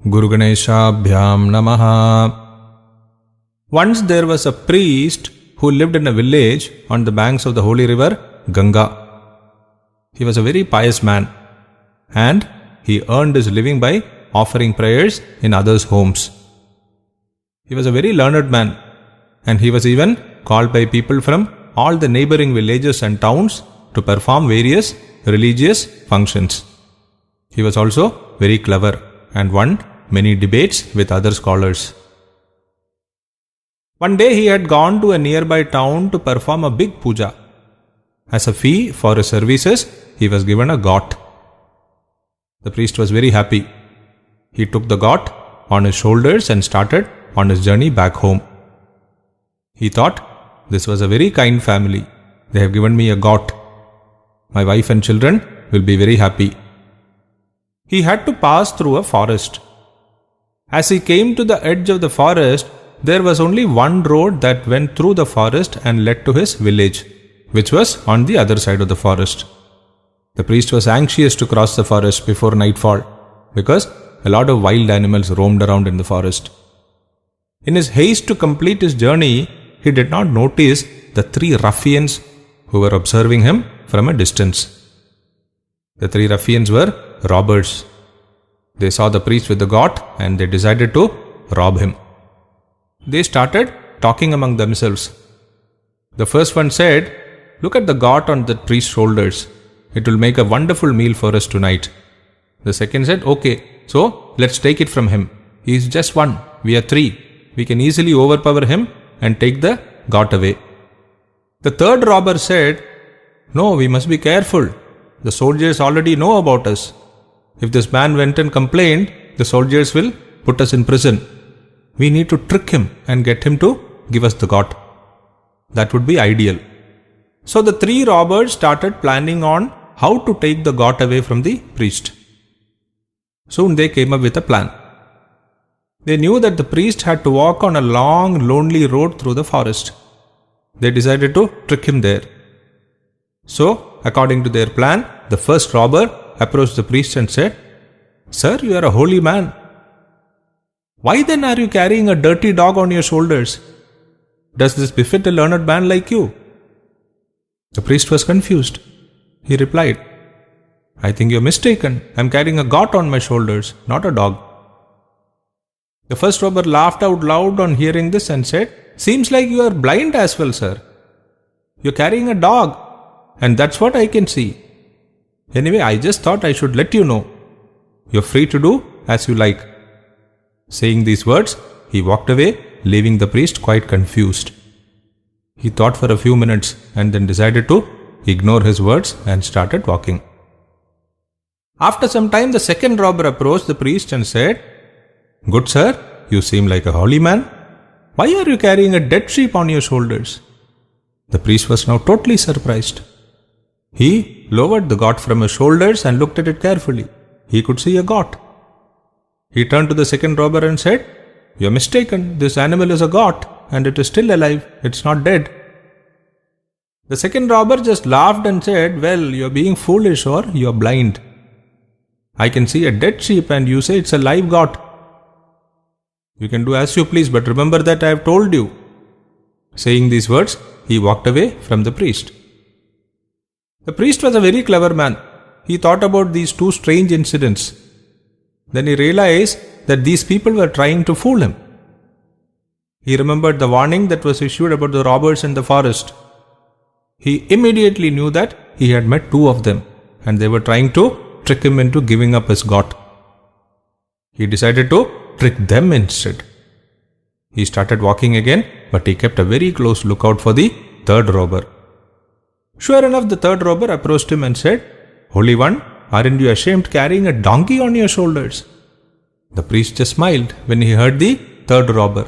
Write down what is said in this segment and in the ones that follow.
Guru Ganeshabhyam Namaha. Once there was a priest who lived in a village on the banks of the holy river Ganga. He was a very pious man and he earned his living by offering prayers in others' homes. He was a very learned man and he was even called by people from all the neighboring villages and towns to perform various religious functions. He was also very clever and won many debates with other scholars. One day he had gone to a nearby town to perform a big puja. As a fee for his services, he was given a goat. The priest was very happy. He took the goat on his shoulders and started on his journey back home. He thought, this was a very kind family. They have given me a goat. My wife and children will be very happy. He had to pass through a forest. As he came to the edge of the forest, there was only one road that went through the forest and led to his village, which was on the other side of the forest. The priest was anxious to cross the forest before nightfall because a lot of wild animals roamed around in the forest. In his haste to complete his journey, he did not notice the three ruffians who were observing him from a distance. The three ruffians were robbers. They saw the priest with the goat and they decided to rob him. They started talking among themselves. The first one said, "Look at the goat on the priest's shoulders. It will make a wonderful meal for us tonight." The second said, "Okay, so let's take it from him. He is just one. We are three. We can easily overpower him and take the goat away." The third robber said, "No, we must be careful. The soldiers already know about us. If this man went and complained, the soldiers will put us in prison. We need to trick him and get him to give us the goat. That would be ideal." So the three robbers started planning on how to take the goat away from the priest. Soon they came up with a plan. They knew that the priest had to walk on a long, lonely road through the forest. They decided to trick him there. So, according to their plan, the first robber approached the priest and said, "Sir, you are a holy man. Why then are you carrying a dirty dog on your shoulders? Does this befit a learned man like you?" The priest was confused. He replied, "I think you are mistaken. I am carrying a goat on my shoulders, not a dog." The first robber laughed out loud on hearing this and said, "Seems like you are blind as well, sir. You are carrying a dog, and that's what I can see. Anyway, I just thought I should let you know. You are free to do as you like." Saying these words, he walked away, leaving the priest quite confused. He thought for a few minutes and then decided to ignore his words and started walking. After some time, the second robber approached the priest and said, "Good sir, you seem like a holy man. Why are you carrying a dead sheep on your shoulders?" The priest was now totally surprised. He lowered the goat from his shoulders and looked at it carefully. He could see a goat. He turned to the second robber and said, "You are mistaken. This animal is a goat and it is still alive. It's not dead." The second robber just laughed and said, "Well, you are being foolish or you are blind. I can see a dead sheep and you say it's a live goat. You can do as you please, but remember that I have told you." Saying these words, he walked away from the priest. The priest was a very clever man. He thought about these two strange incidents. Then he realized that these people were trying to fool him. He remembered the warning that was issued about the robbers in the forest. He immediately knew that he had met two of them and they were trying to trick him into giving up his goat. He decided to trick them instead. He started walking again, but he kept a very close lookout for the third robber. Sure enough, the third robber approached him and said, "Holy one, aren't you ashamed carrying a donkey on your shoulders?" The priest just smiled when he heard the third robber.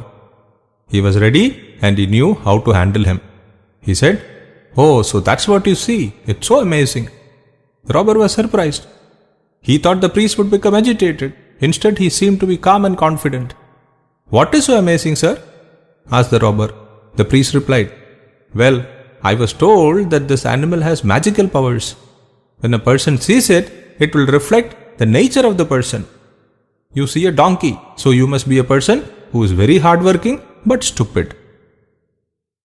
He was ready and he knew how to handle him. He said, "Oh, so that's what you see. It's so amazing." The robber was surprised. He thought the priest would become agitated. Instead, he seemed to be calm and confident. "What is so amazing, sir?" asked the robber. The priest replied, "Well, I was told that this animal has magical powers. When a person sees it, it will reflect the nature of the person. You see a donkey, so you must be a person who is very hardworking but stupid.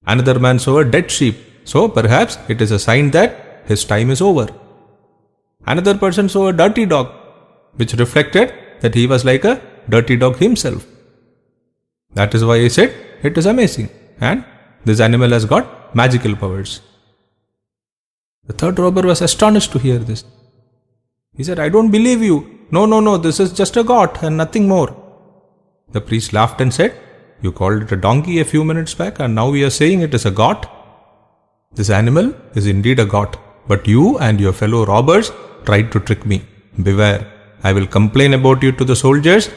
Another man saw a dead sheep, so perhaps it is a sign that his time is over. Another person saw a dirty dog, which reflected that he was like a dirty dog himself. That is why I said it is amazing, and this animal has got magical powers. The third robber was astonished to hear this. He said, I don't believe you. No, this is just a goat and nothing more. The priest laughed and said, you called it a donkey a few minutes back and now we are saying it is a goat. This animal is indeed a goat, but you and your fellow robbers tried to trick me. Beware, I will complain about you to the soldiers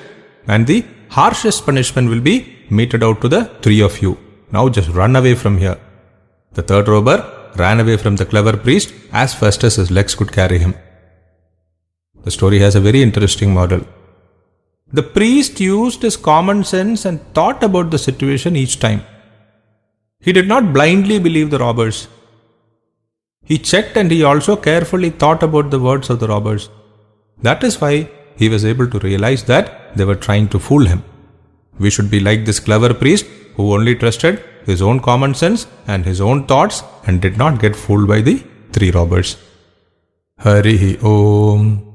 and the harshest punishment will be meted out to the three of you. Now just run away from here. The third robber ran away from the clever priest as fast as his legs could carry him. The story has a very interesting moral. The priest used his common sense and thought about the situation each time. He did not blindly believe the robbers. He checked and he also carefully thought about the words of the robbers. That is why he was able to realize that they were trying to fool him. We should be like this clever priest who only trusted his own common sense and his own thoughts and did not get fooled by the three robbers. Hari Om.